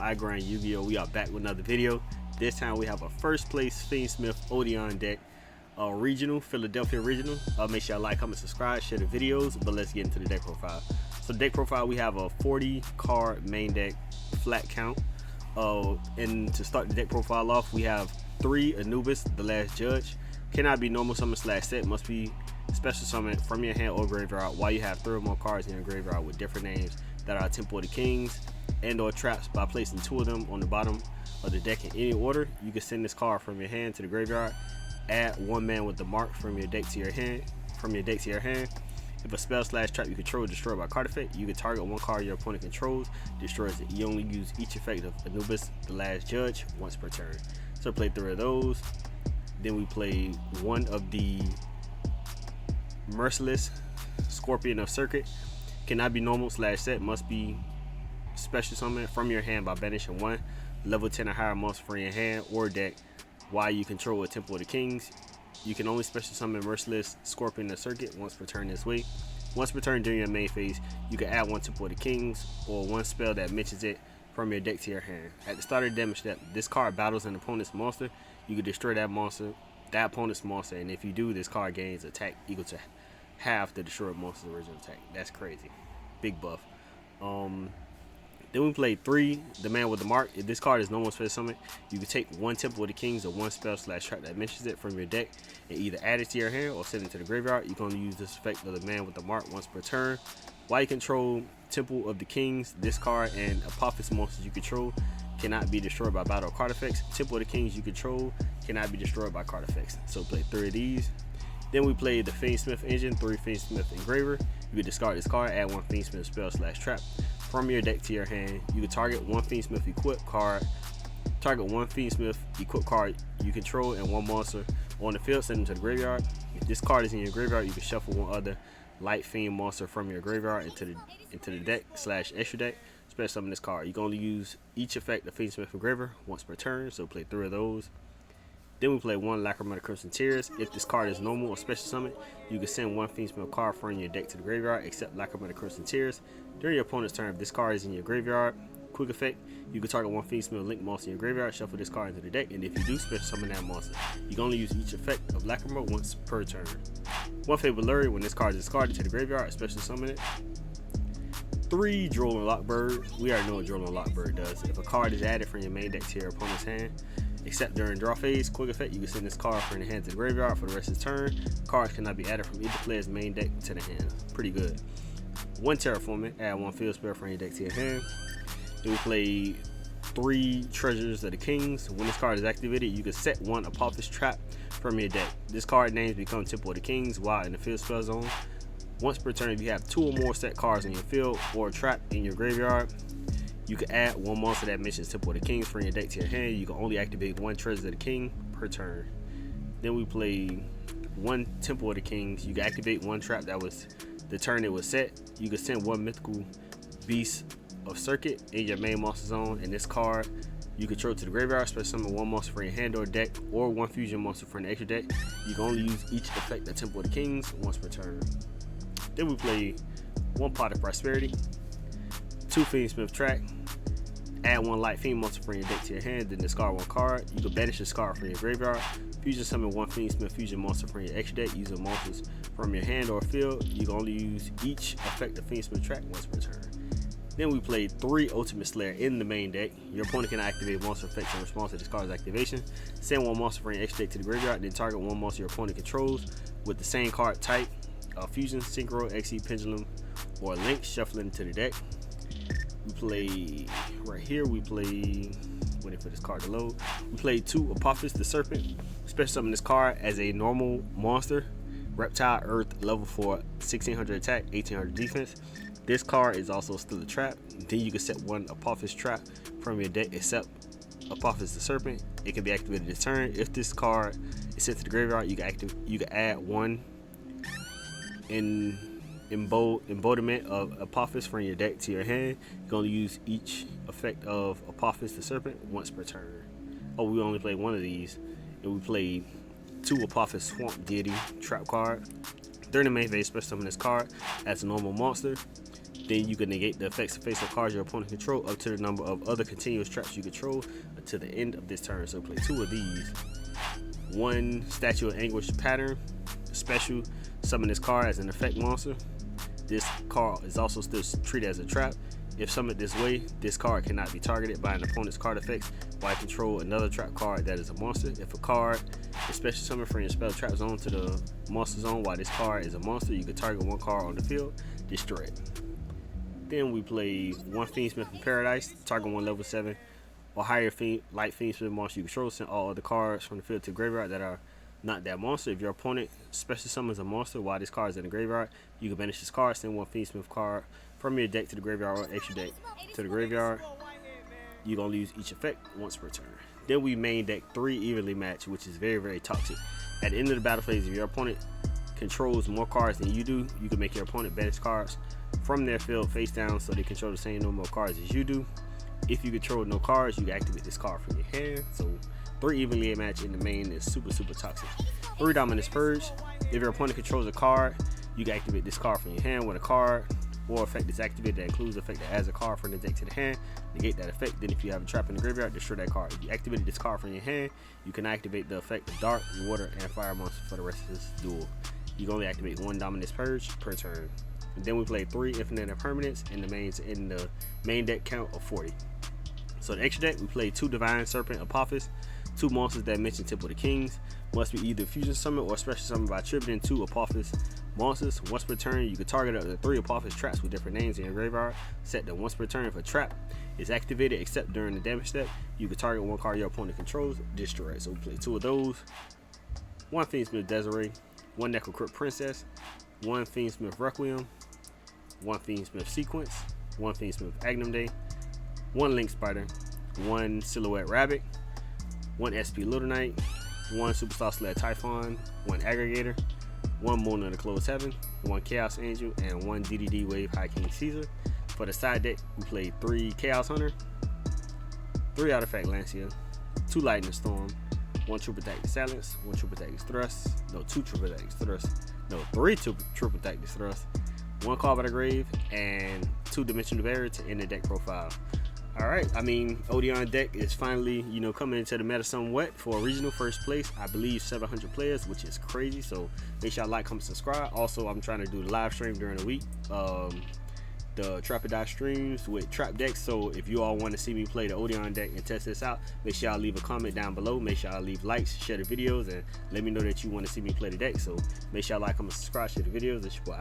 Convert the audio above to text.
I Grind Yu-Gi-Oh! We are back with another video. This time we have a first place Fiend Smith Odion deck, regional, Philadelphia regional. Make sure you like, comment, subscribe, share the videos, but let's get into the deck profile. So deck profile, we have a 40 card main deck flat count. And to start the deck profile off, we have 3 Anubis, the Last Judge. Cannot be normal summon / set, must be special summon from your hand or graveyard while you have 3 or more cards in your graveyard with different names that are Temple of the Kings and or traps. By placing 2 of them on the bottom of the deck in any order, you can send this card from your hand to the graveyard. Add 1 man with the mark from your deck to your hand. If a spell / trap you control is destroyed by card effect, you can target 1 card your opponent controls, destroys it. You only use each effect of Anubis, the Last Judge, once per turn. So play 3 of those. Then we play 1 of the Merciless Scorpion of Circuit. Cannot be normal / set, must be special summon from your hand by banishing 1 level 10 or higher monster from your hand or deck while you control a Temple of the Kings. You can only special summon Merciless Scorpion of Circuit once per turn this way. Once per turn during your main phase, you can add 1 Temple of the Kings or 1 spell that mentions it from your deck to your hand. At the start of the damage step, this card battles an opponent's monster. You can destroy that opponent's monster, and if you do, this card gains attack equal to half the destroyed monster's original attack. That's crazy. Big buff. Then we play 3, the Man with the Mark. If this card is normal special summon, you can take 1 Temple of the Kings or 1 spell / trap that mentions it from your deck and either add it to your hand or send it to the graveyard. You can only use this effect of the Man with the Mark once per turn. While you control Temple of the Kings, this card and Apophis monsters you control cannot be destroyed by battle or card effects. Temple of the Kings you control cannot be destroyed by card effects. So play 3 of these. Then we play the Fiend Smith Engine, 3 Fiend Smith Engraver. You can discard this card, add 1 Fiend Smith spell / trap from your deck to your hand. You can target 1 Fiend Smith equip card, you control and 1 monster on the field, send them to the graveyard. If this card is in your graveyard, you can shuffle 1 other light fiend monster from your graveyard into the deck / extra deck. Special summon this card. You can only use each effect of Fiend Smith Engraver once per turn, so play 3 of those. Then we play 1 Lacrimosa Crimson Tears. If this card is normal or special summon, you can send 1 Fiend Smith card from your deck to the graveyard, except Lacrimosa Crimson Tears. During your opponent's turn, if this card is in your graveyard, quick effect, you can target 1 Fiend Smith Link monster in your graveyard, shuffle this card into the deck, and if you do special summon that monster, you can only use each effect of Lacrimosa once per turn. 1 Fabled Lurry, when this card is discarded to the graveyard, special summon it. 3 Drolling Lockbird. We already know what Drolling Lockbird does. If a card is added from your main deck to your opponent's hand, except during draw phase, quick effect, you can send this card from the hand to the graveyard for the rest of the turn. Cards cannot be added from either player's main deck to the hand. Pretty good. 1 Terraforming, add 1 field spell from your deck to your hand. Then we play 3 Treasures of the Kings. When this card is activated, you can set 1 Apophis trap from your deck. This card names become Temple of the Kings while in the field spell zone. Once per turn, if you have 2 or more set cards in your field or a trap in your graveyard, you can add 1 monster that mentions Temple of the Kings from your deck to your hand. You can only activate 1 Treasure of the King per turn. Then we play 1 Temple of the Kings. You can activate 1 trap that was the turn it was set. You can send 1 Mythical Beast of Circuit in your main monster zone, and this card you control to the graveyard. Special summon 1 monster from your hand or deck, or 1 fusion monster from the extra deck. You can only use each effect of Temple of the Kings once per turn. Then we play 1 Pot of Prosperity, 2 Fiend Smith Track, add 1 light fiend monster from your deck to your hand, then discard 1 card. You can banish this card from your graveyard. Fusion summon 1 Fiend Smith fusion monster from your extra deck using monsters from your hand or field. You can only use each effect of Fiend Smith Track once per turn. Then we played 3 Ultimate Slayer in the main deck. Your opponent can activate monster effects in response to this card's activation. Send 1 monster from your extra deck to the graveyard, then target 1 monster your opponent controls with the same card type, Fusion, Synchro, XE, Pendulum, or Link, shuffling into the deck. We play right here. Waiting for this card to load. We play 2 Apophis the Serpent. Special summon this card as a normal monster, reptile, earth, level 4, 1600 attack, 1800 defense. This card is also still a trap. Then you can set 1 Apophis trap from your deck, except Apophis the Serpent. It can be activated this turn. If this card is sent to the graveyard, you can add 1 embodiment of Apophis from your deck to your hand. You can only use each effect of Apophis the Serpent once per turn. Oh, we only played 1 of these, and we played 2 Apophis Swamp Deity trap card. During the main phase, special summon this card as a normal monster. Then you can negate the effects of face or cards your opponent control up to the number of other continuous traps you control until the end of this turn. So play 2 of these. 1 Statue of Anguish pattern. Special, summon this card as an effect monster. This card is also still treated as a trap. If summoned this way, this card cannot be targeted by an opponent's card effects while control another trap card that is a monster. If a card is special summoned from your spell trap zone to the monster zone while this card is a monster, you can target 1 card on the field, destroy it. Then we play 1 Fiendsmith in Paradise, target 1 level 7 or higher light Fiendsmith monster you control. Send all other cards from the field to the graveyard that are not that monster. If your opponent special summons a monster while this card is in the graveyard, you can banish this card. Send 1 Fiendsmith card from your deck to the graveyard or extra deck to the graveyard. You're gonna use each effect once per turn. Then we main deck 3 evenly matched, which is very, very toxic. At the end of the battle phase, if your opponent controls more cards than you do, you can make your opponent banish cards from their field face down so they control the same number of cards as you do. If you control no cards, you can activate this card from your hand. So 3 evenly matched in the main is super, super toxic. 3 Dominance Purge. If your opponent controls a card, you can activate this card from your hand. When a card or effect is activated that includes the effect that adds a card from the deck to the hand, negate that effect. Then if you have a trap in the graveyard, destroy that card. If you activated this card from your hand, you can activate the effect of Dark, Water, and Fire monster for the rest of this duel. You can only activate 1 Dominance Purge per turn. And then we play 3 Infinite Impermanence in the main deck count of 40. So the extra deck, we play 2 Divine Serpent Apophis, 2 monsters that mention Temple of the Kings. Must be either fusion summon or special summon by attributing 2 Apophis monsters. Once per turn, you can target up to 3 Apophis traps with different names in your graveyard. Set that once per turn if a trap is activated except during the damage step, you can target 1 card your opponent controls, destroy it. So we play 2 of those. 1 Fiendsmith Desiree, 1 Necrocrypt Princess, 1 Fiendsmith Requiem, 1 Fiendsmith Sequence, 1 Fiendsmith Agnum Day, 1 Link Spider, 1 Silhouette Rabbit, 1 SP Little Knight, 1 Superstar Sled Typhon, 1 Aggregator, 1 Moon of the Closed Heaven, 1 Chaos Angel, and 1 DDD Wave High King Caesar. For the side deck, we played 3 Chaos Hunter, 3 Artifact Lancia, 2 Lightning Storm, 1 Triple Tactics Silence, 1 Triple Tactics Thrust, no 2 Triple Tactics Thrust, no 3 Triple Tactics Thrust, 1 Call by the Grave, and 2 Dimensional Barrier to end the deck profile. Alright, I mean, Odion deck is finally, coming into the meta somewhat for a regional first place. I believe 700 players, which is crazy. So make sure y'all like, comment, subscribe. Also, I'm trying to do the live stream during the week. The Trapidot streams with trap decks. So if you all want to see me play the Odion deck and test this out, make sure y'all leave a comment down below. Make sure y'all leave likes, share the videos, and let me know that you want to see me play the deck. So make sure y'all like, comment, subscribe, share the videos. It's your boy